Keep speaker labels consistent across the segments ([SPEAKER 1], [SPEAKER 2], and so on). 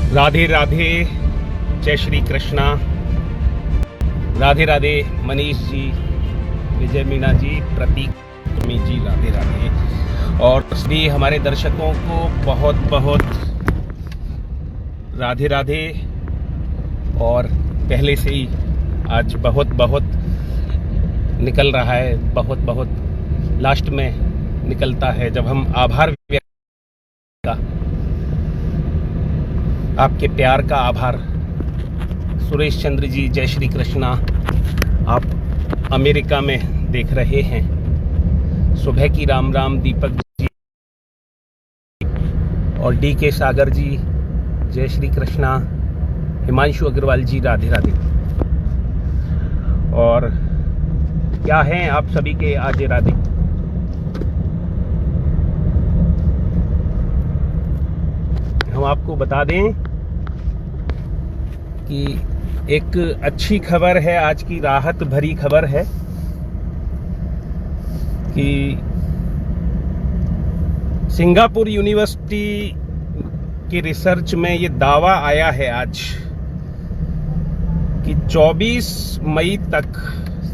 [SPEAKER 1] राधे राधे, जय श्री कृष्णा। राधे राधे मनीष जी, विजय मीना जी, प्रतीक जी, राधे राधे। और सभी हमारे दर्शकों को बहुत बहुत राधे राधे। और पहले से ही आज बहुत बहुत निकल रहा है, बहुत बहुत लास्ट में निकलता है जब हम आभार व्यक्त का, आपके प्यार का आभार। सुरेश चंद्र जी, जय श्री कृष्णा। आप अमेरिका में देख रहे हैं। सुबह की राम राम दीपक जी और डी के सागर जी, जय श्री कृष्णा। हिमांशु अग्रवाल जी, राधे राधे। और क्या हैं आप सभी के आज राधे। हम आपको बता दें कि एक अच्छी खबर है, आज की राहत भरी खबर है कि सिंगापुर यूनिवर्सिटी के रिसर्च में ये दावा आया है आज कि 24 मई तक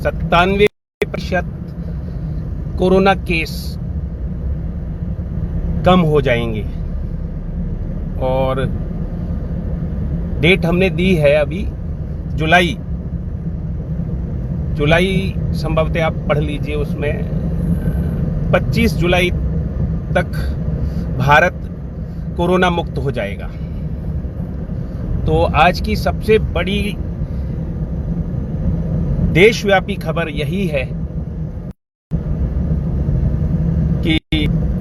[SPEAKER 1] 97% कोरोना केस कम हो जाएंगे। और डेट हमने दी है अभी जुलाई संभवतः आप पढ़ लीजिए, उसमें 25 जुलाई तक भारत कोरोना मुक्त हो जाएगा। तो आज की सबसे बड़ी देशव्यापी खबर यही है कि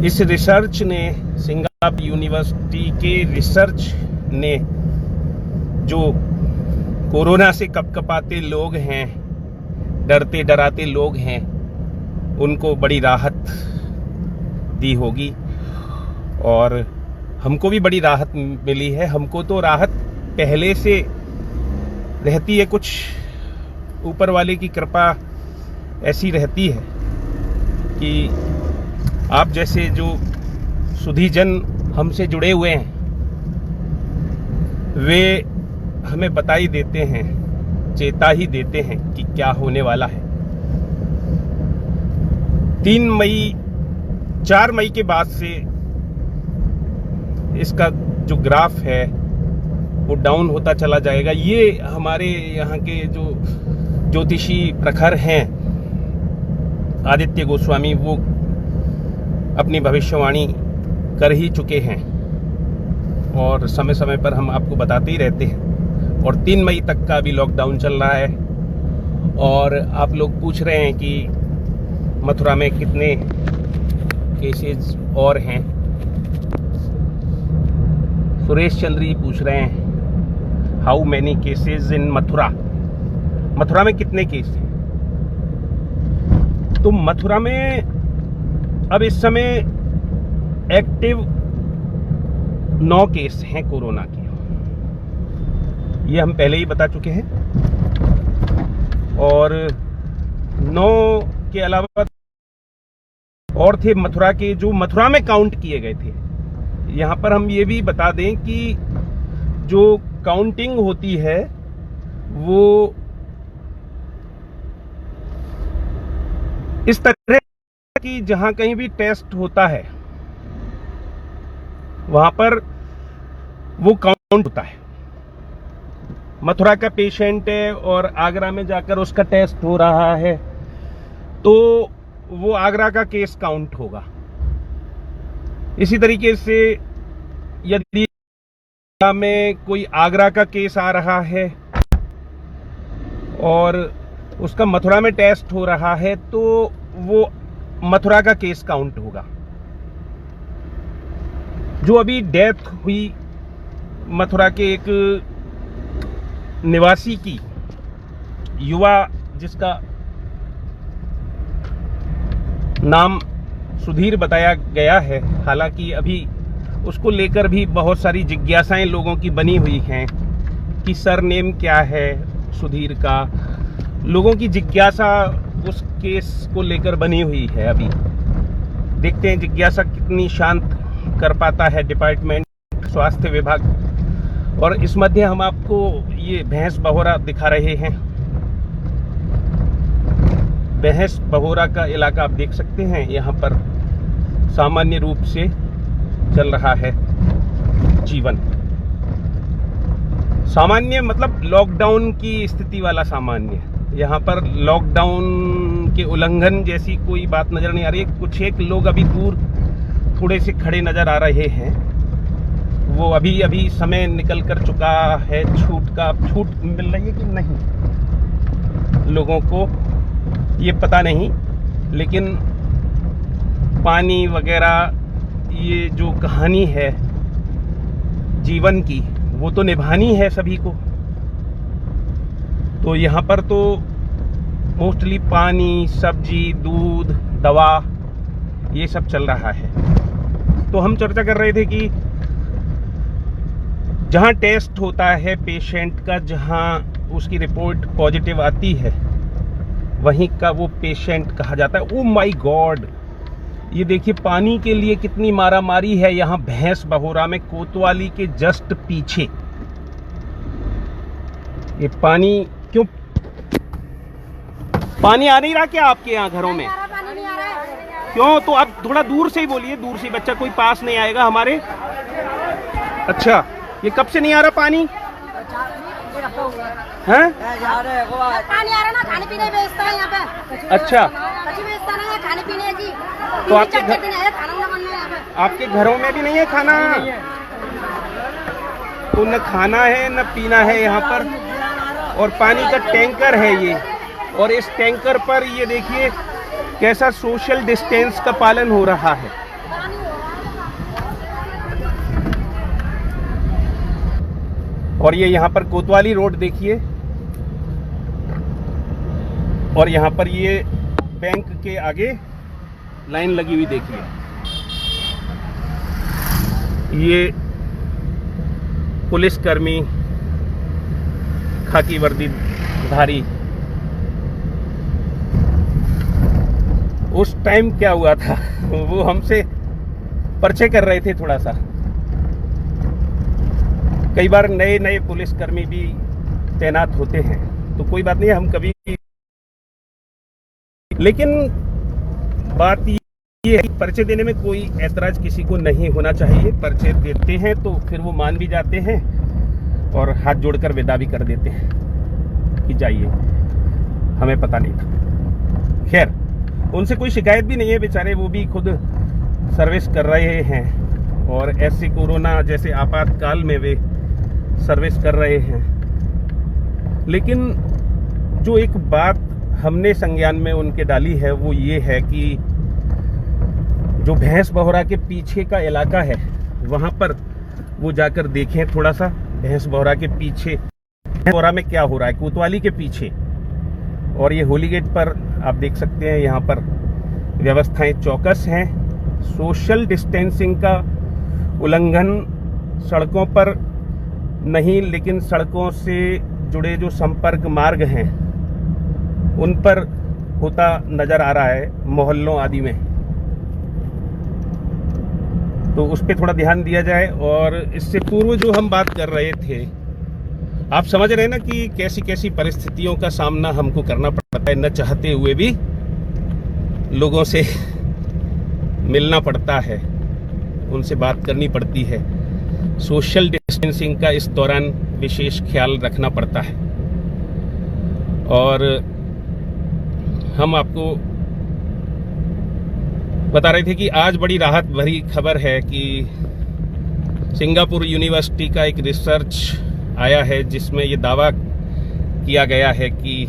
[SPEAKER 1] इस रिसर्च ने, सिंगापुर यूनिवर्सिटी के रिसर्च ने, जो कोरोना से कपकपाते लोग हैं, डरते डराते लोग हैं, उनको बड़ी राहत दी होगी। और हमको भी बड़ी राहत मिली है। हमको तो राहत पहले से रहती है, कुछ ऊपर वाले की कृपा ऐसी रहती है कि आप जैसे जो सुधीजन हमसे जुड़े हुए हैं वे हमें बता ही देते हैं, चेता ही देते हैं कि क्या होने वाला है। 4 मई के बाद से इसका जो ग्राफ है वो डाउन होता चला जाएगा। ये हमारे यहाँ के जो ज्योतिषी प्रखर हैं, आदित्य गोस्वामी, वो अपनी भविष्यवाणी कर ही चुके हैं और समय समय पर हम आपको बताते ही रहते हैं। और 3 मई तक का भी लॉकडाउन चल रहा है। और आप लोग पूछ रहे हैं कि मथुरा में कितने केसेस और हैं। सुरेश चंद्र जी पूछ रहे हैं how many cases in Mathura. Mathura में कितने केस हैं? तो मथुरा में अब इस समय एक्टिव 9 केस हैं कोरोना के। ये हम पहले ही बता चुके हैं। और 9 के अलावा और थे मथुरा के, जो मथुरा में काउंट किए गए थे। यहां पर हम ये भी बता दें कि जो काउंटिंग होती है वो इस तरह कि जहां कहीं भी टेस्ट होता है वहां पर वो काउंट होता है। मथुरा का पेशेंट है और आगरा में जाकर उसका टेस्ट हो रहा है तो वो आगरा का केस काउंट होगा। इसी तरीके से यदि में कोई आगरा का केस आ रहा है और उसका मथुरा में टेस्ट हो रहा है तो वो मथुरा का केस काउंट होगा। जो अभी डेथ हुई मथुरा के एक निवासी की, युवा जिसका नाम सुधीर बताया गया है, हालांकि अभी उसको लेकर भी बहुत सारी जिज्ञासाएं लोगों की बनी हुई हैं कि सरनेम क्या है सुधीर का। लोगों की जिज्ञासा उस केस को लेकर बनी हुई है। अभी देखते हैं जिज्ञासा कितनी शांत कर पाता है डिपार्टमेंट, स्वास्थ्य विभाग। और इस मध्य हम आपको ये भैंस बहोरा दिखा रहे हैं। भैंस बहोरा का इलाका आप देख सकते हैं, यहाँ पर सामान्य रूप से चल रहा है जीवन। सामान्य मतलब लॉकडाउन की स्थिति वाला सामान्य। यहाँ पर लॉकडाउन के उल्लंघन जैसी कोई बात नजर नहीं आ रही है। कुछ एक लोग अभी दूर थोड़े से खड़े नजर आ रहे हैं, वो अभी समय निकल कर चुका है। छूट मिल रही है कि नहीं लोगों को ये पता नहीं, लेकिन पानी वगैरह ये जो कहानी है जीवन की वो तो निभानी है सभी को। तो यहाँ पर तो मोस्टली पानी, सब्जी, दूध, दवा ये सब चल रहा है। तो हम चर्चा कर रहे थे कि जहाँ टेस्ट होता है पेशेंट का, जहाँ उसकी रिपोर्ट पॉजिटिव आती है, वहीं का वो पेशेंट कहा जाता है। ओ माय गॉड, ये देखिए पानी के लिए कितनी मारामारी है यहाँ भैंस बहोरा में, कोतवाली के जस्ट पीछे। ये पानी क्यों, पानी आ नहीं रहा क्या आपके यहाँ घरों में?
[SPEAKER 2] पानी नहीं आ रहा है।
[SPEAKER 1] क्यों? तो आप थोड़ा दूर से ही बोलिए, दूर से। बच्चा कोई पास नहीं आएगा हमारे। अच्छा, ये कब से नहीं आ रहा पानी? हैं?
[SPEAKER 2] पानी आ रहा ना, खाने पीने बेचता है यहाँ पे।
[SPEAKER 1] अच्छा,
[SPEAKER 2] कच्ची बेचता नहीं है, खाने पीने की।
[SPEAKER 1] तो आपके
[SPEAKER 2] खाना बनना है यहाँ पे।
[SPEAKER 1] आपके घरों में भी नहीं है खाना? तो न खाना है न पीना है यहाँ पर, और पानी का टैंकर है ये। और इस टैंकर पर ये देखिए कैसा सोशल डिस्टेंस का पालन हो रहा है। और ये यहाँ पर कोतवाली रोड देखिए, और यहाँ पर ये बैंक के आगे लाइन लगी हुई देखिए। ये पुलिसकर्मी खाकी वर्दी धारी, उस टाइम क्या हुआ था वो हमसे परिचय कर रहे थे थोड़ा सा। कई बार नए नए पुलिसकर्मी भी तैनात होते हैं, तो कोई बात नहीं, हम कभी, लेकिन बात ये है कि परिचय देने में कोई ऐतराज किसी को नहीं होना चाहिए। परिचय देते हैं तो फिर वो मान भी जाते हैं और हाथ जोड़कर विदा भी कर देते हैं कि जाइए, हमें पता नहीं था। खैर, उनसे कोई शिकायत भी नहीं है, बेचारे वो भी खुद सर्विस कर रहे हैं, और ऐसे कोरोना जैसे आपातकाल में वे सर्विस कर रहे हैं। लेकिन जो एक बात हमने संज्ञान में उनके डाली है वो ये है कि जो भैंस बहोरा के पीछे का इलाका है वहाँ पर वो जाकर देखें थोड़ा सा। भैंस बहोरा के पीछे, भैंस बहोरा में क्या हो रहा है, कोतवाली के पीछे। और ये होली गेट पर आप देख सकते हैं, यहाँ पर व्यवस्थाएं चौकस हैं। सोशल डिस्टेंसिंग का उल्लंघन सड़कों पर नहीं, लेकिन सड़कों से जुड़े जो संपर्क मार्ग हैं उन पर होता नजर आ रहा है, मोहल्लों आदि में। तो उस पर थोड़ा ध्यान दिया जाए। और इससे पूर्व जो हम बात कर रहे थे, आप समझ रहे हैं ना कि कैसी कैसी परिस्थितियों का सामना हमको करना पड़ता है, न चाहते हुए भी लोगों से मिलना पड़ता है, उनसे बात करनी पड़ती है। सोशल डिस्टेंसिंग का इस दौरान विशेष ख्याल रखना पड़ता है। और हम आपको बता रहे थे कि आज बड़ी राहत भरी खबर है कि सिंगापुर यूनिवर्सिटी का एक रिसर्च आया है जिसमें ये दावा किया गया है कि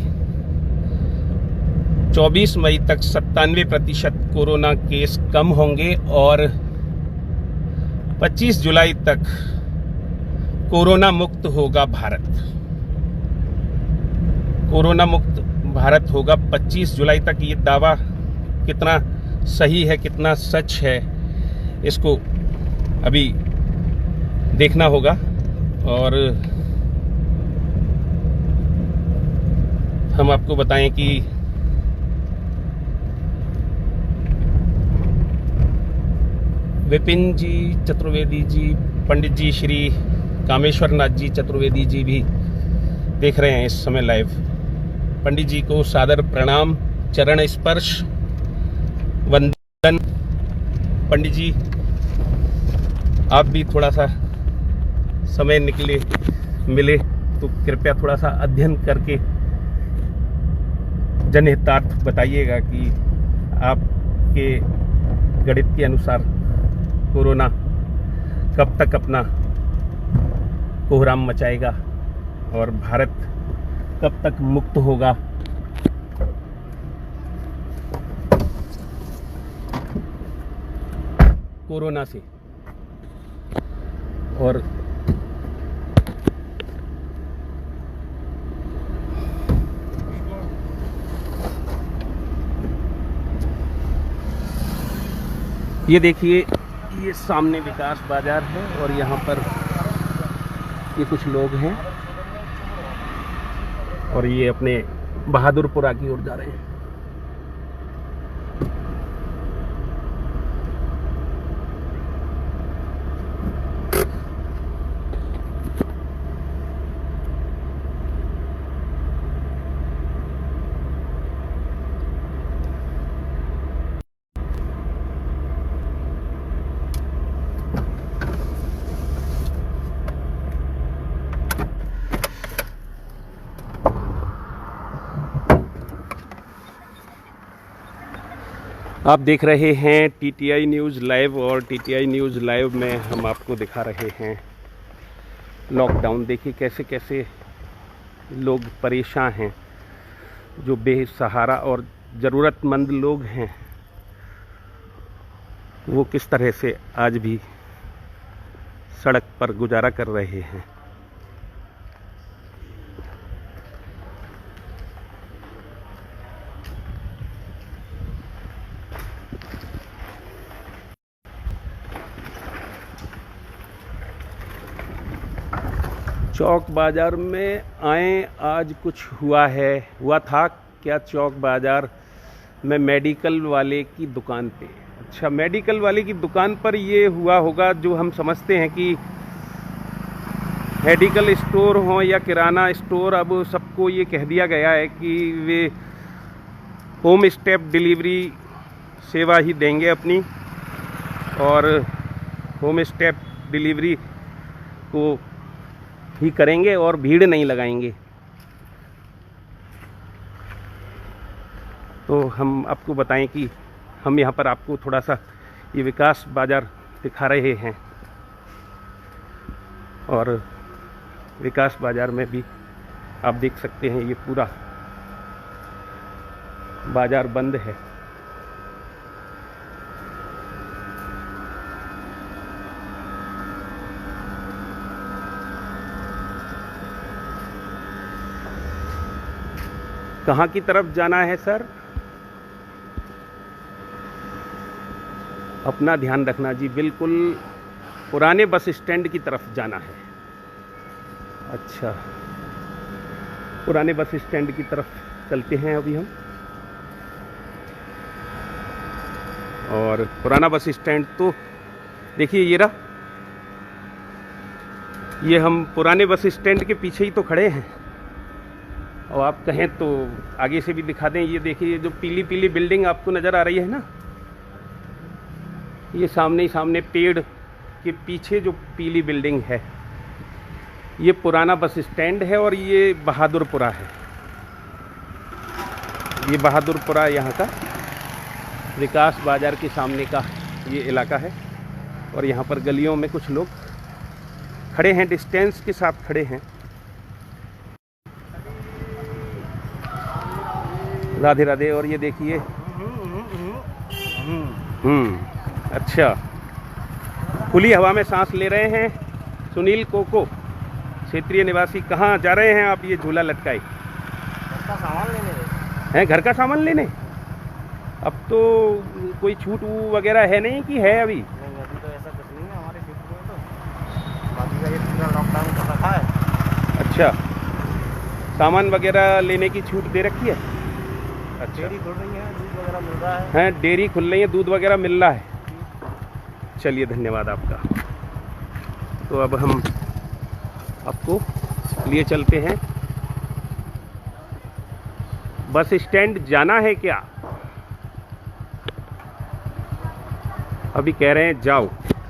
[SPEAKER 1] 24 मई तक 97% कोरोना केस कम होंगे और 25 जुलाई तक कोरोना मुक्त होगा भारत। कोरोना मुक्त भारत होगा 25 जुलाई तक। ये दावा कितना सही है, कितना सच है, इसको अभी देखना होगा। और हम आपको बताएं कि विपिन जी चतुर्वेदी जी, पंडित जी श्री कामेश्वर नाथ जी चतुर्वेदी जी भी देख रहे हैं इस समय लाइव। पंडित जी को सादर प्रणाम, चरण स्पर्श, वंदन। पंडित जी आप भी थोड़ा सा समय मिले तो कृपया थोड़ा सा अध्ययन करके जनहितार्थ बताइएगा कि आपके गणित के अनुसार कोरोना कब तक अपना कोहराम मचाएगा और भारत कब तक मुक्त होगा। कोरोना से। और ये देखिए, ये सामने विकास बाजार है और यहाँ पर ये कुछ लोग हैं और ये अपने बहादुरपुरा की ओर जा रहे हैं। आप देख रहे हैं टीटीआई न्यूज़ लाइव और टीटीआई न्यूज़ लाइव में हम आपको दिखा रहे हैं लॉकडाउन। देखिए कैसे कैसे लोग परेशान हैं, जो बेसहारा और ज़रूरतमंद लोग हैं वो किस तरह से आज भी सड़क पर गुजारा कर रहे हैं। चौक बाज़ार में आए, आज कुछ हुआ था क्या चौक बाज़ार में मेडिकल वाले की दुकान पे। अच्छा, मेडिकल वाले की दुकान पर ये हुआ होगा जो हम समझते हैं कि मेडिकल स्टोर हो या किराना स्टोर। अब सबको ये कह दिया गया है कि वे होम स्टेप डिलीवरी सेवा ही देंगे अपनी, और होम स्टेप डिलीवरी को ही करेंगे और भीड़ नहीं लगाएंगे। तो हम आपको बताएं कि हम यहाँ पर आपको थोड़ा सा ये विकास बाज़ार दिखा रहे हैं और विकास बाज़ार में भी आप देख सकते हैं ये पूरा बाज़ार बंद है। कहाँ की तरफ जाना है सर? अपना ध्यान रखना जी, बिल्कुल पुराने बस स्टैंड की तरफ जाना है। अच्छा, पुराने बस स्टैंड की तरफ चलते हैं अभी हम। और पुराना बस स्टैंड तो देखिए ये रहा। ये हम पुराने बस स्टैंड के पीछे ही तो खड़े हैं, और आप कहें तो आगे से भी दिखा दें। ये देखिए जो पीली पीली बिल्डिंग आपको नज़र आ रही है ना, ये सामने ही सामने पेड़ के पीछे जो पीली बिल्डिंग है, ये पुराना बस स्टैंड है और ये बहादुरपुरा है। ये बहादुरपुरा यहाँ का विकास बाज़ार के सामने का ये इलाका है। और यहाँ पर गलियों में कुछ लोग खड़े हैं, डिस्टेंस के साथ खड़े हैं। राधे राधे। और ये देखिए, अच्छा, खुली हवा में सांस ले रहे हैं सुनील कोको, क्षेत्रीय निवासी। कहाँ जा रहे हैं आप ये झूला लटकाए?
[SPEAKER 3] घर का सामान लेने
[SPEAKER 1] हैं। घर का सामान लेने? अब तो कोई छूट वगैरह है नहीं कि है अभी?
[SPEAKER 3] नहीं, अभी तो ऐसा कुछ नहीं है हमारे क्षेत्र में। तो बाकी का ये पूरा लॉकडाउन कर रखा है।
[SPEAKER 1] अच्छा, सामान वगैरह लेने की छूट दे रखी है? अच्छा,
[SPEAKER 3] डेयरी खुल रही है, दूध वगैरह मिल रहा है।
[SPEAKER 1] हैं, डेयरी खुल रही है, दूध वगैरह मिल रहा है। चलिए, धन्यवाद आपका। तो अब हम आपको लिए चलते हैं। बस स्टैंड जाना है क्या? अभी कह रहे हैं जाओ।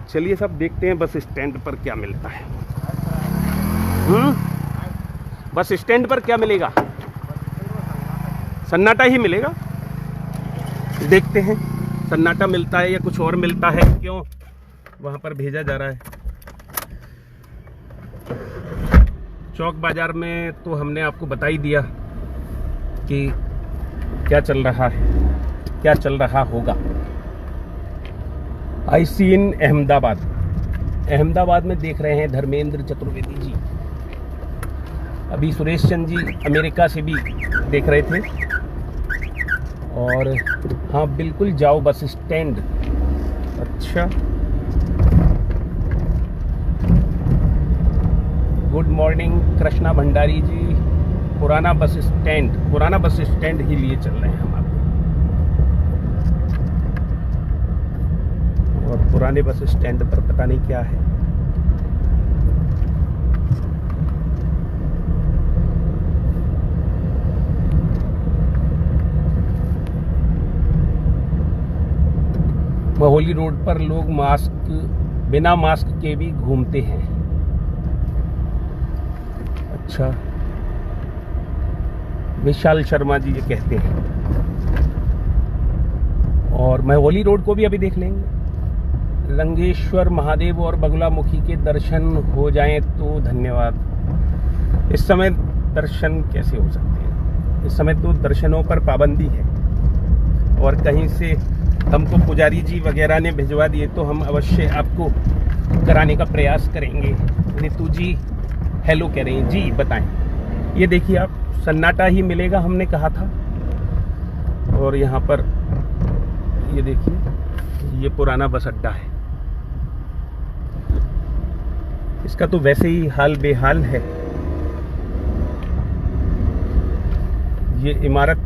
[SPEAKER 1] चलिए सब देखते हैं बस स्टैंड पर क्या मिलता है। बस स्टैंड पर क्या मिलेगा? सन्नाटा ही मिलेगा। देखते हैं सन्नाटा मिलता है या कुछ और मिलता है। क्यों वहां पर भेजा जा रहा है। चौक बाजार में तो हमने आपको बता ही दिया कि क्या चल रहा है, क्या चल रहा होगा। आई सी इन अहमदाबाद में देख रहे हैं धर्मेंद्र चतुर्वेदी जी। अभी सुरेश चंद जी अमेरिका से भी देख रहे थे। और हाँ बिल्कुल जाओ बस स्टैंड। अच्छा गुड मॉर्निंग कृष्णा भंडारी जी। पुराना बस स्टैंड ही लिए चल रहे हैं हम आपको। और पुराने बस स्टैंड पर पता नहीं क्या है। महोली रोड पर लोग बिना मास्क के भी घूमते हैं। अच्छा विशाल शर्मा जी ये कहते हैं। और महोली रोड को भी अभी देख लेंगे। रंगेश्वर महादेव और बगुलामुखी के दर्शन हो जाएं तो धन्यवाद। इस समय दर्शन कैसे हो सकते हैं? इस समय तो दर्शनों पर पाबंदी है। और कहीं से हमको पुजारी जी वगैरह ने भिजवा दिए तो हम अवश्य आपको कराने का प्रयास करेंगे। नीतू जी हेलो कह रही हैं जी, बताएं। ये देखिए आप सन्नाटा ही मिलेगा हमने कहा था। और यहाँ पर ये देखिए ये पुराना बस अड्डा है। इसका तो वैसे ही हाल बेहाल है। ये इमारत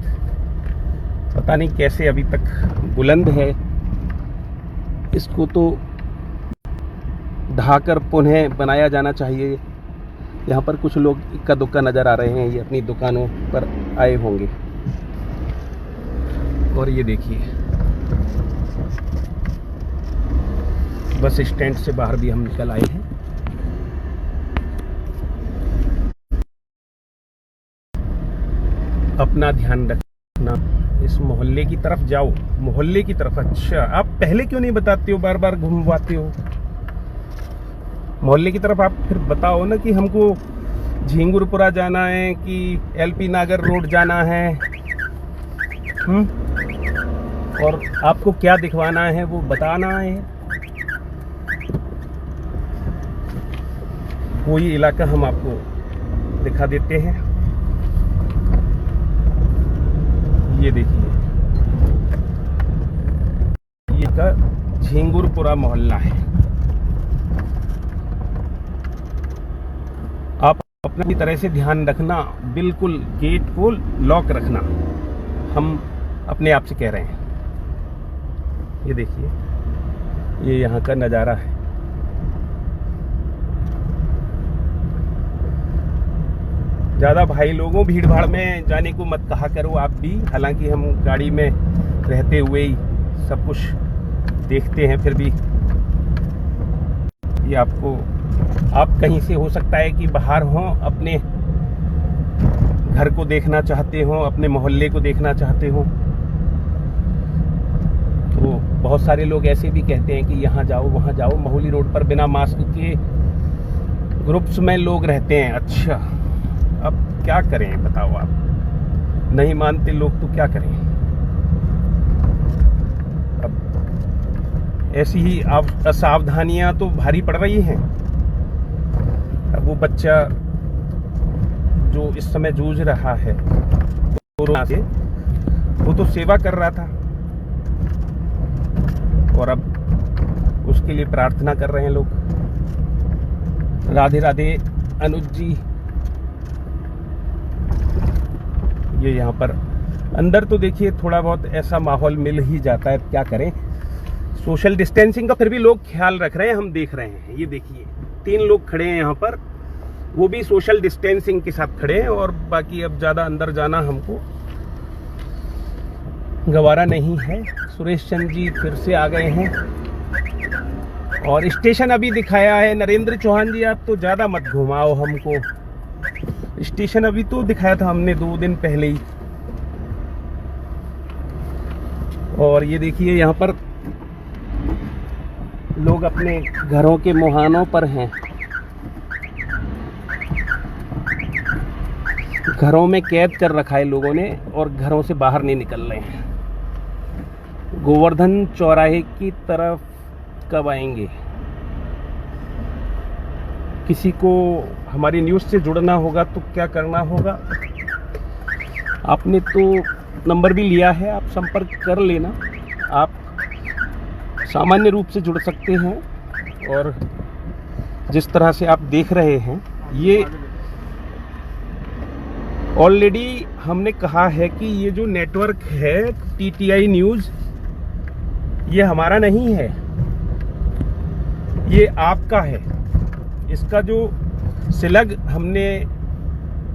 [SPEAKER 1] पता नहीं कैसे अभी तक बुलंद है। इसको तो ढाकर पुनः बनाया जाना चाहिए। यहाँ पर कुछ लोग इक्का दुक्का नजर आ रहे हैं। ये अपनी दुकानों पर आए होंगे। और ये देखिए बस स्टैंड से बाहर भी हम निकल आए हैं। अपना ध्यान रखना। इस मोहल्ले की तरफ जाओ। मोहल्ले की तरफ? अच्छा आप पहले क्यों नहीं बताते हो? बार बार घुमवाते हो। मोहल्ले की तरफ आप फिर बताओ ना कि हमको झींगुरपुरा जाना है कि एलपी नागर रोड जाना है। और आपको क्या दिखवाना है वो बताना है। कोई इलाका हम आपको दिखा देते हैं। ये देखिए ये का झींगुरपुरा मोहल्ला है। आप अपनी तरह से ध्यान रखना। बिल्कुल गेट को लॉक रखना। हम अपने आप से कह रहे हैं। ये देखिए ये यहाँ का नज़ारा है। ज़्यादा भाई लोगों भीड़ भाड़ में जाने को मत कहा करो आप भी। हालांकि हम गाड़ी में रहते हुए ही सब कुछ देखते हैं। फिर भी ये आपको आप कहीं से हो सकता है कि बाहर हो, अपने घर को देखना चाहते हो, अपने मोहल्ले को देखना चाहते हो। तो बहुत सारे लोग ऐसे भी कहते हैं कि यहाँ जाओ वहाँ जाओ। महोली रोड पर बिना मास्क के ग्रुप्स में लोग रहते हैं। अच्छा अब क्या करें बताओ आप? नहीं मानते लोग तो क्या करें? अब ऐसी ही असावधानियां तो भारी पड़ रही हैं। अब वो बच्चा जो इस समय जूझ रहा है कोरोना से, वो तो सेवा कर रहा था और अब उसके लिए प्रार्थना कर रहे हैं लोग। राधे राधे अनुज जी। ये यहाँ पर अंदर तो देखिए थोड़ा बहुत ऐसा माहौल मिल ही जाता है। क्या करें, सोशल डिस्टेंसिंग का फिर भी लोग ख्याल रख रहे हैं। हम देख रहे हैं। ये देखिए 3 लोग खड़े हैं यहाँ पर वो भी सोशल डिस्टेंसिंग के साथ खड़े हैं। और बाकी अब ज़्यादा अंदर जाना हमको गवारा नहीं है। सुरेश चंद्र जी फिर से आ गए हैं और स्टेशन अभी दिखाया है। नरेंद्र चौहान जी, आप तो ज़्यादा मत घुमाओ हमको। स्टेशन अभी तो दिखाया था हमने 2 दिन पहले ही। और ये देखिए यहाँ पर लोग अपने घरों के मुहानों पर हैं। घरों में कैद कर रखा है लोगों ने और घरों से बाहर नहीं निकल रहे हैं। गोवर्धन चौराहे की तरफ कब आएंगे? किसी को हमारी न्यूज़ से जुड़ना होगा तो क्या करना होगा? आपने तो नंबर भी लिया है, आप संपर्क कर लेना। आप सामान्य रूप से जुड़ सकते हैं। और जिस तरह से आप देख रहे हैं, ये ऑलरेडी हमने कहा है कि ये जो नेटवर्क है टीटीआई न्यूज़, ये हमारा नहीं है, ये आपका है। इसका जो स्लग हमने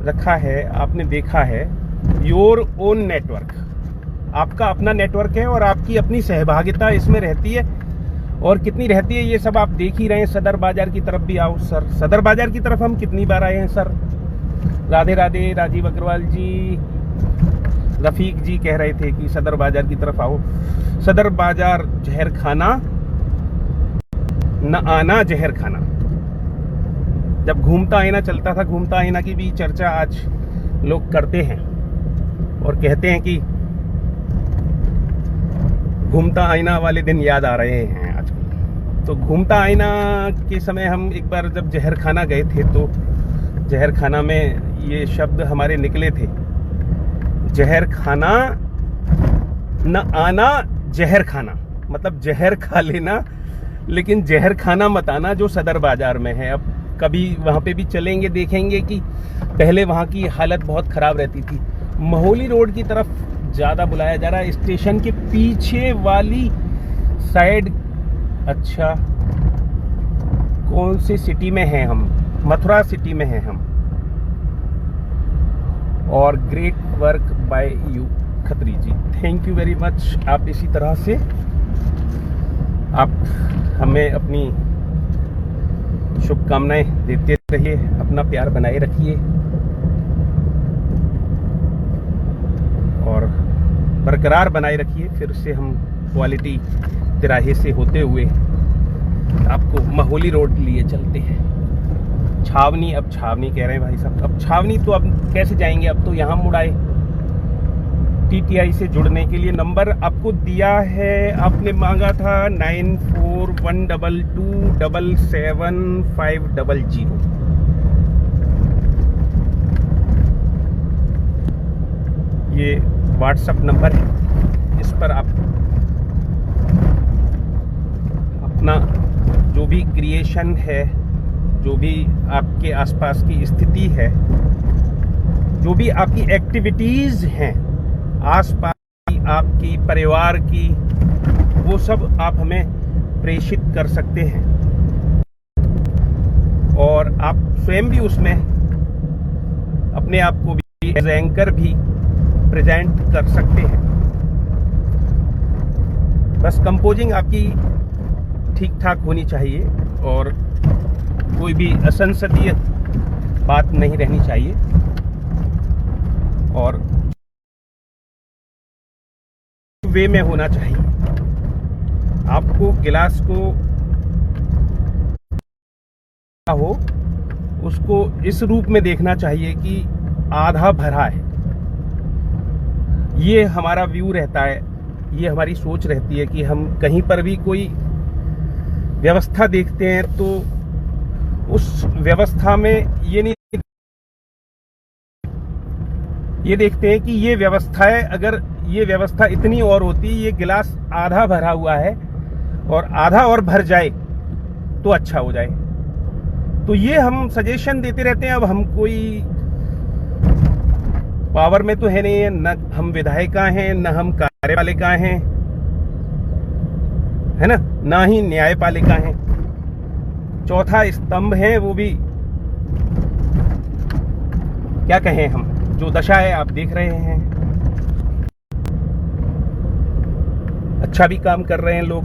[SPEAKER 1] रखा है, आपने देखा है, योर ओन नेटवर्क, आपका अपना नेटवर्क है और आपकी अपनी सहभागिता इसमें रहती है। और कितनी रहती है ये सब आप देख ही रहे हैं। सदर बाजार की तरफ भी आओ सर। सदर बाजार की तरफ हम कितनी बार आए हैं सर? राधे राधे। राजीव अग्रवाल जी, रफीक जी कह रहे थे कि सदर बाजार की तरफ आओ। सदर बाजार जहर खाना, न आना जहर खाना। जब घूमता आईना चलता था, घूमता आईना की भी चर्चा आज लोग करते हैं और कहते हैं कि घूमता आईना वाले दिन याद आ रहे हैं आजकल। तो घूमता आईना के समय हम एक बार जब जहर खाना गए थे तो जहर खाना में ये शब्द हमारे निकले थे, जहर खाना न आना जहर खाना, मतलब जहर खा लेना लेकिन जहर खाना मत आना, जो सदर बाजार में है। अब कभी वहाँ पे भी चलेंगे, देखेंगे कि पहले वहाँ की हालत बहुत ख़राब रहती थी। महोली रोड की तरफ ज़्यादा बुलाया जा रहा है, स्टेशन के पीछे वाली साइड। अच्छा, कौन सी सिटी में हैं हम? मथुरा सिटी में हैं हम। और great work by you Khatri ji, thank you very much. आप इसी तरह से आप हमें अपनी शुभकामनाएं देते रहिए, अपना प्यार बनाए रखिए और बरकरार बनाए रखिए। फिर से हम क्वालिटी तिराहे से होते हुए आपको महोली रोड लिए चलते हैं। छावनी, अब छावनी कह रहे हैं भाई साहब, अब छावनी तो अब कैसे जाएंगे? अब तो यहाँ मुड़ाए। टीटीआई से जुड़ने के लिए नंबर आपको दिया है, आपने मांगा था 9412277500। ये व्हाट्सएप नंबर है, इस पर आप अपना जो भी क्रिएशन है, जो भी आपके आसपास की स्थिति है, जो भी आपकी एक्टिविटीज़ हैं आसपास की, आपकी परिवार की, वो सब आप हमें प्रेषित कर सकते हैं। और आप स्वयं भी उसमें अपने आप को भी एज एंकर भी प्रेजेंट कर सकते हैं। बस कंपोजिंग आपकी ठीक ठाक होनी चाहिए और कोई भी असंसदीय बात नहीं रहनी चाहिए। और वे में होना चाहिए। आपको गिलास को हो उसको इस रूप में देखना चाहिए कि आधा भरा है। ये हमारा व्यू रहता है, ये हमारी सोच रहती है कि हम कहीं पर भी कोई व्यवस्था देखते हैं तो उस व्यवस्था में ये देखते हैं कि ये व्यवस्था है, अगर ये व्यवस्था इतनी और होती, ये गिलास आधा भरा हुआ है और आधा और भर जाए तो अच्छा हो जाए। तो ये हम सजेशन देते रहते हैं। अब हम कोई पावर में तो है नहीं, न हम विधायिका हैं, न हम कार्यपालिका हैं, है ना ही न्यायपालिका हैं। चौथा स्तंभ है, वो भी क्या कहें हम, जो दशा है आप देख रहे हैं। अच्छा भी काम कर रहे हैं लोग,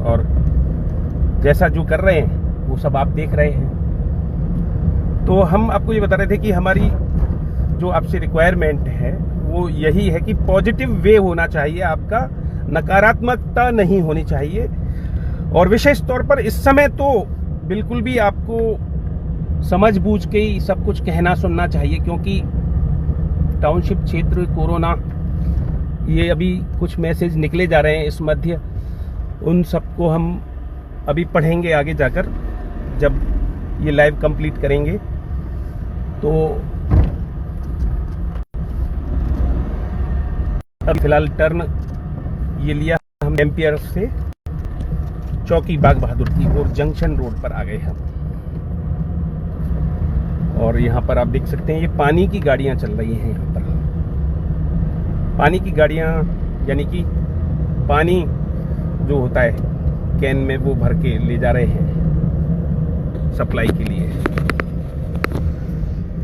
[SPEAKER 1] और जैसा जो कर रहे हैं वो सब आप देख रहे हैं। तो हम आपको ये बता रहे थे कि हमारी जो आपसे रिक्वायरमेंट है वो यही है कि पॉजिटिव वे होना चाहिए आपका, नकारात्मकता नहीं होनी चाहिए। और विशेष तौर पर इस समय तो बिल्कुल भी आपको समझ बूझ के ही सब कुछ कहना सुनना चाहिए, क्योंकि टाउनशिप क्षेत्र कोरोना, ये अभी कुछ मैसेज निकले जा रहे हैं इस मध्य, उन सबको हम अभी पढ़ेंगे आगे जाकर जब ये लाइव कंप्लीट करेंगे। तो अभी फिलहाल टर्न ये लिया हम एम्पियर से चौकी बाग बहादुर की ओर जंक्शन रोड पर आ गए हम। और यहाँ पर आप देख सकते हैं ये पानी की गाड़ियां चल रही हैं। यहाँ पर पानी की गाड़ियां यानी कि पानी जो होता है कैन में वो भर के ले जा रहे हैं सप्लाई के लिए।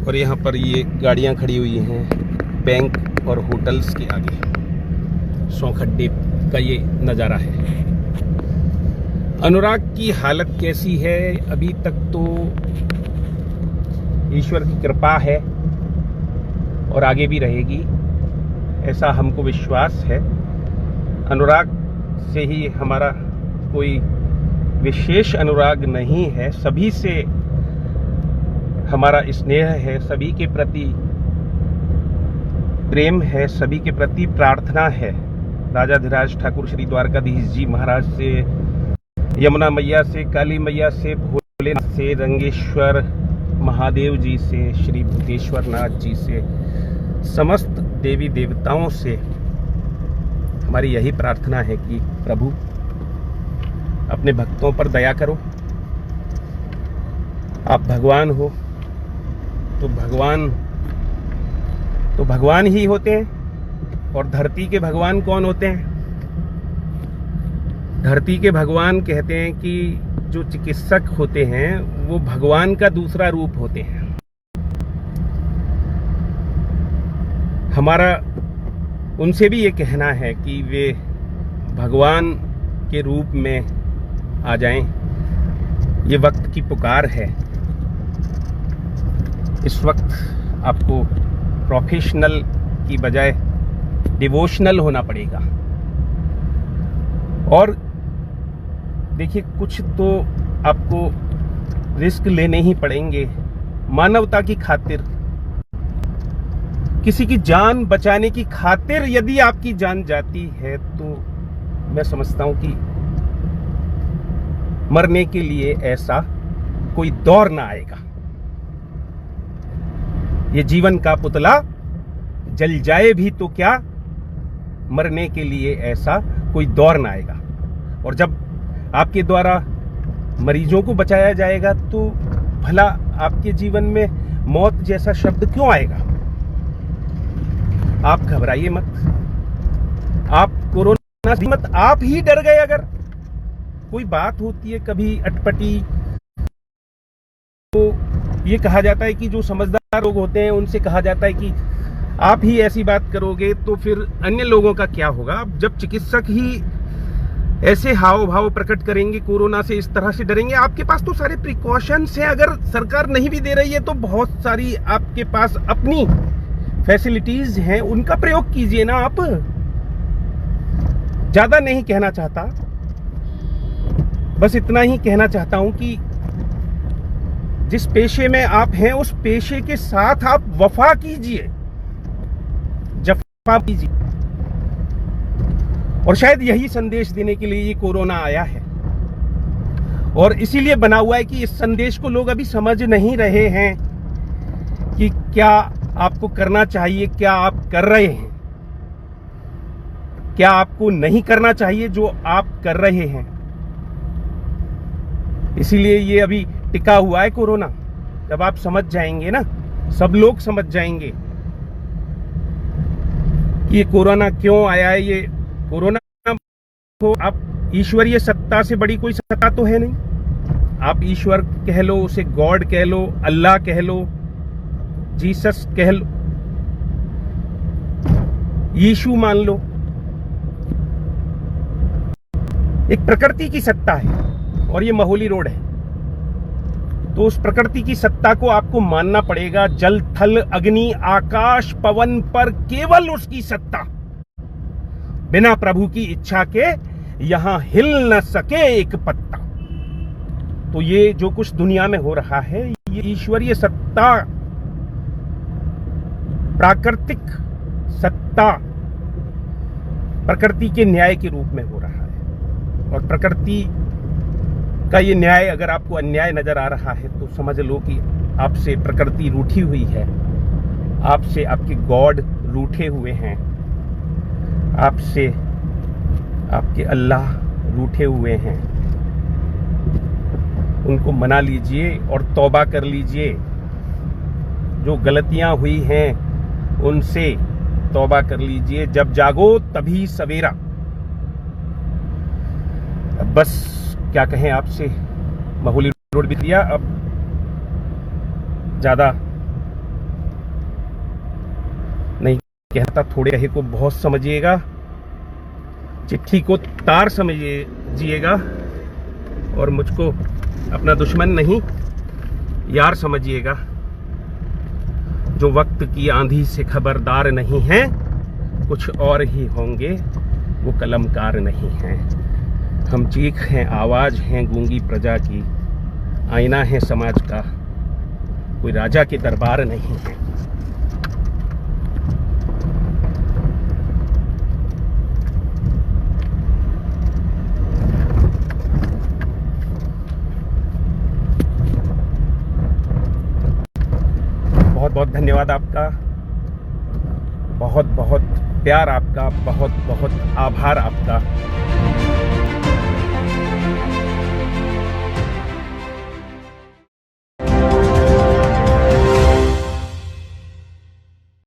[SPEAKER 1] और यहाँ पर ये गाड़ियां खड़ी हुई हैं बैंक और होटल्स के आगे। सौखड्डे का ये नज़ारा है। अनुराग की हालत कैसी है? अभी तक तो ईश्वर की कृपा है और आगे भी रहेगी, ऐसा हमको विश्वास है। अनुराग से ही हमारा कोई विशेष अनुराग नहीं है, सभी से हमारा स्नेह है, सभी के प्रति प्रेम है, सभी के प्रति प्रार्थना है। राजाधिराज ठाकुर श्री द्वारकाधीश जी महाराज से, यमुना मैया से, काली मैया से, भोलेनाथ से, रंगेश्वर महादेव जी से, श्री भूतेश्वर नाथ जी से, समस्त देवी देवताओं से हमारी यही प्रार्थना है कि प्रभु अपने भक्तों पर दया करो। आप भगवान हो तो भगवान ही होते हैं। और धरती के भगवान कौन होते हैं? धरती के भगवान कहते हैं कि जो चिकित्सक होते हैं वो भगवान का दूसरा रूप होते हैं। हमारा उनसे भी ये कहना है कि वे भगवान के रूप में आ जाएं। ये वक्त की पुकार है। इस वक्त आपको प्रोफेशनल की बजाय डिवोशनल होना पड़ेगा। और देखिए, कुछ तो आपको रिस्क लेने ही पड़ेंगे मानवता की खातिर, किसी की जान बचाने की खातिर। यदि आपकी जान जाती है तो मैं समझता हूं कि मरने के लिए ऐसा कोई दौर ना आएगा। ये जीवन का पुतला जल जाए भी तो क्या, मरने के लिए ऐसा कोई दौर ना आएगा। और जब आपके द्वारा मरीजों को बचाया जाएगा तो भला आपके जीवन में मौत जैसा शब्द क्यों आएगा? आप घबराइए मत, आप कोरोना से मत, आप ही डर गए। अगर कोई बात होती है कभी अटपटी, तो ये कहा जाता है कि जो समझदार लोग होते हैं उनसे कहा जाता है कि आप ही ऐसी बात करोगे तो फिर अन्य लोगों का क्या होगा। जब चिकित्सक ही ऐसे हाव भाव प्रकट करेंगे, कोरोना से इस तरह से डरेंगे, आपके पास तो सारे प्रिकॉशंस हैं। अगर सरकार नहीं भी दे रही है तो बहुत सारी आपके पास अपनी फैसिलिटीज हैं, उनका प्रयोग कीजिए ना। आप ज्यादा नहीं कहना चाहता, बस इतना ही कहना चाहता हूं कि जिस पेशे में आप हैं उस पेशे के साथ आप वफा कीजिए, जफा कीजिए। और शायद यही संदेश देने के लिए ये कोरोना आया है, और इसीलिए बना हुआ है कि इस संदेश को लोग अभी समझ नहीं रहे हैं कि क्या आपको करना चाहिए, क्या आप कर रहे हैं, क्या आपको नहीं करना चाहिए जो आप कर रहे हैं। इसीलिए ये अभी टिका हुआ है कोरोना। जब आप समझ जाएंगे ना, सब लोग समझ जाएंगे कि ये कोरोना क्यों आया है। ये कोरोना को आप ईश्वरीय सत्ता से बड़ी कोई सत्ता तो है नहीं। आप ईश्वर कह लो, उसे गॉड कह लो, अल्लाह कह लो, जीसस कह लो, यीशु मान लो, एक प्रकृति की सत्ता है और ये महोली रोड है। तो उस प्रकृति की सत्ता को आपको मानना पड़ेगा। जल थल अग्नि आकाश पवन पर केवल उसकी सत्ता, बिना प्रभु की इच्छा के यहां हिल न सके एक पत्ता। तो ये जो कुछ दुनिया में हो रहा है, ये ईश्वरीय सत्ता, प्राकृतिक सत्ता, प्रकृति के न्याय के रूप में हो रहा है। और प्रकृति का ये न्याय अगर आपको अन्याय नजर आ रहा है तो समझ लो कि आपसे प्रकृति रूठी हुई है, आपसे आपके गॉड रूठे हुए हैं, आपसे आपके अल्लाह रूठे हुए हैं। उनको मना लीजिए और तौबा कर लीजिए। जो गलतियां हुई हैं उनसे तौबा कर लीजिए। जब जागो तभी सवेरा। अब बस क्या कहें आपसे, महोली रोड भी दिया, अब ज्यादा नहीं कहता, थोड़े कहे को बहुत समझिएगा, चिट्ठी को तार समझिएगा और मुझको अपना दुश्मन नहीं यार समझिएगा। जो वक्त की आंधी से खबरदार नहीं है, कुछ और ही होंगे, वो कलमकार नहीं हैं। हम चीख हैं, आवाज हैं गूंगी प्रजा की, आईना है समाज का, कोई राजा के दरबार नहीं है। बहुत बहुत धन्यवाद आपका, बहुत बहुत प्यार आपका, बहुत बहुत आभार आपका।